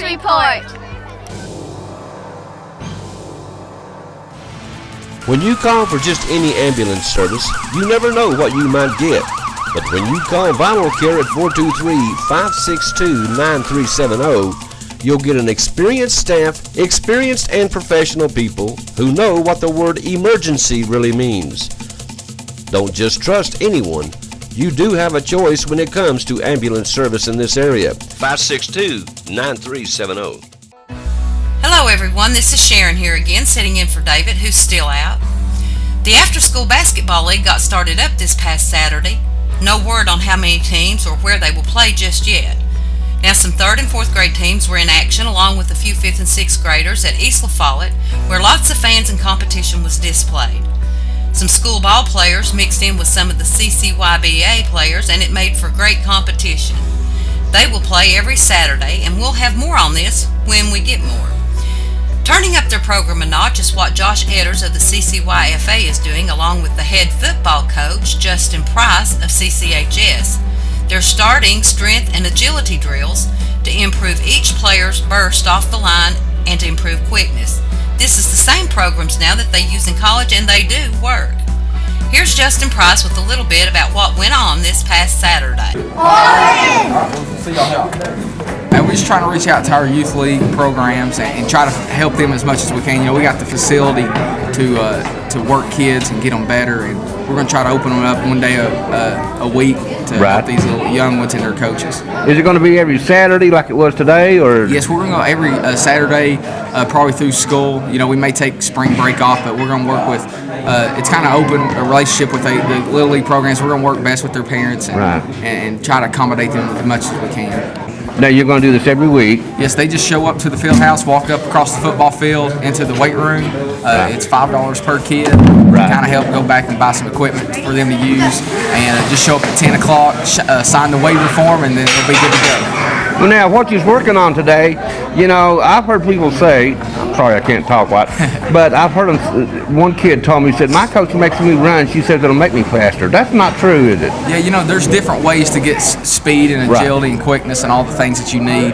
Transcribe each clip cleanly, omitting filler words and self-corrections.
report. When you call for just any ambulance service, you never know what you might get. But when you call Vital Care at 423-562-9370, you'll get an experienced staff, experienced and professional people who know what the word emergency really means. Don't just trust anyone. You do have a choice when it comes to ambulance service in this area. 562-9370. Hello everyone, this is Sharon here again, sitting in for David, who's still out. The after-school basketball league got started up this past Saturday. No word on how many teams or where they will play just yet. Now some 3rd and 4th grade teams were in action along with a few 5th and 6th graders at East La Follette, where lots of fans and competition was displayed. Some school ball players mixed in with some of the CCYBA players, and it made for great competition. They will play every Saturday, and we'll have more on this when we get more. Turning up their program a notch is what Josh Edders of the CCYFA is doing, along with the head football coach, Justin Price of CCHS. They're starting strength and agility drills to improve each player's burst off the line and to improve quickness. This is the same programs now that they use in college, and they do work. Here's Justin Price with a little bit about what went on this past Saturday. And we're just trying to reach out to our youth league programs and try to help them as much as we can. You know, we got the facility to work kids and get them better, and we're going to try to open them up one day a week to help these little young ones and their coaches. Is it going to be every Saturday like it was today, or? Yes, we're going to go every Saturday, probably through school. You know, we may take spring break off, but we're going to work with. It's kind of open a relationship with the little league programs. We're going to work best with their parents and try to accommodate them as much as we can. Now you're going to do this every week? Yes, they just show up to the field house, walk up across the football field into the weight room. It's $5 per kid. Kind of help go back and buy some equipment for them to use, and just show up at 10 o'clock, sign the waiver form, and then they'll be good to go. Well, now, what you're working on today, you know, I've heard people say, I'm sorry I can't talk right, but I've heard one kid told me, he said, my coach makes me run, she says it'll make me faster. That's not true, is it? Yeah, you know, there's different ways to get speed and agility and quickness and all the things that you need.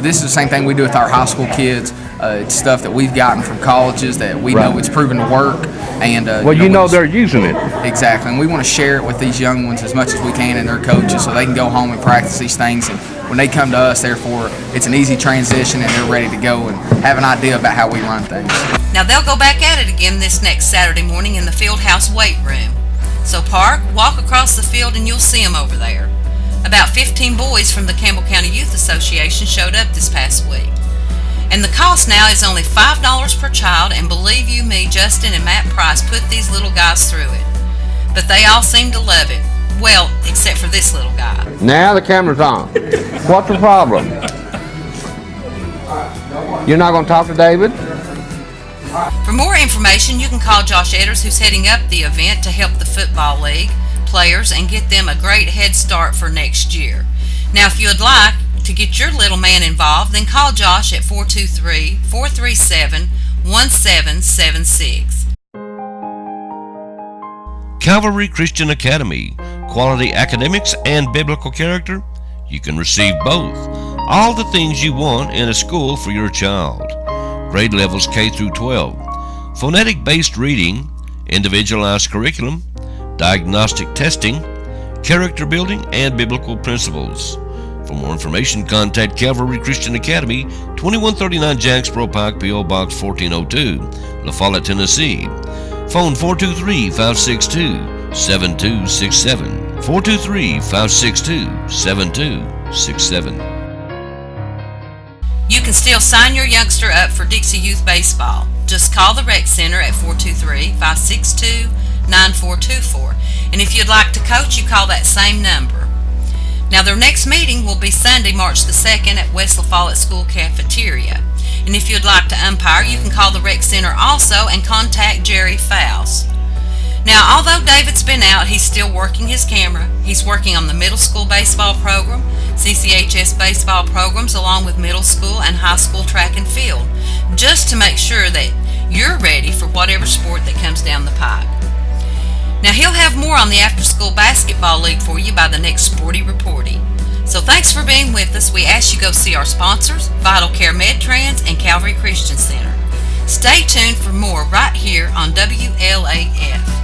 This is the same thing we do with our high school kids. It's stuff that we've gotten from colleges that we know it's proven to work. And well, you know they're using it. Exactly, and we want to share it with these young ones as much as we can and their coaches, so they can go home and practice these things. And when they come to us, therefore, it's an easy transition, and they're ready to go and have an idea about how we run things. Now they'll go back at it again this next Saturday morning in the field house weight room. So walk across the field and you'll see them over there. About 15 boys from the Campbell County Youth Association showed up this past week. And the cost now is only $5 per child, and believe you me, Justin and Matt Price put these little guys through it. But they all seem to love it. Well, except for this little guy. Now the camera's on. What's the problem? You're not going to talk to David? For more information, you can call Josh Edders, who's heading up the event to help the football league players and get them a great head start for next year. Now, if you would like to get your little man involved, then call Josh at 423-437-1776. Calvary Christian Academy, quality academics and biblical character. You can receive both. All the things you want in a school for your child. Grade levels K through 12. Phonetic-based reading, individualized curriculum, diagnostic testing, character building, and biblical principles. For more information, contact Calvary Christian Academy, 2139 Jacksboro Pike, P.O. Box 1402, La Follette, Tennessee. Phone 423-562-7267. 423-562-7267. You can still sign your youngster up for Dixie Youth Baseball. Just call the Rec Center at 423-562-9424. And if you'd like to coach, you call that same number. Now, their next meeting will be Sunday, March the 2nd at West La Follette School Cafeteria. And if you'd like to umpire, you can call the Rec Center also and contact Jerry Faust. Now, although David's been out, he's still working his camera. He's working on the middle school baseball program, CCHS baseball programs, along with middle school and high school track and field, just to make sure that you're ready for whatever sport that comes down the pike. Now, he'll have more on the after-school basketball league for you by the next Sporty Reporty. So thanks for being with us. We ask you go see our sponsors, Vital Care MedTrans and Calvary Christian Center. Stay tuned for more right here on WLAF.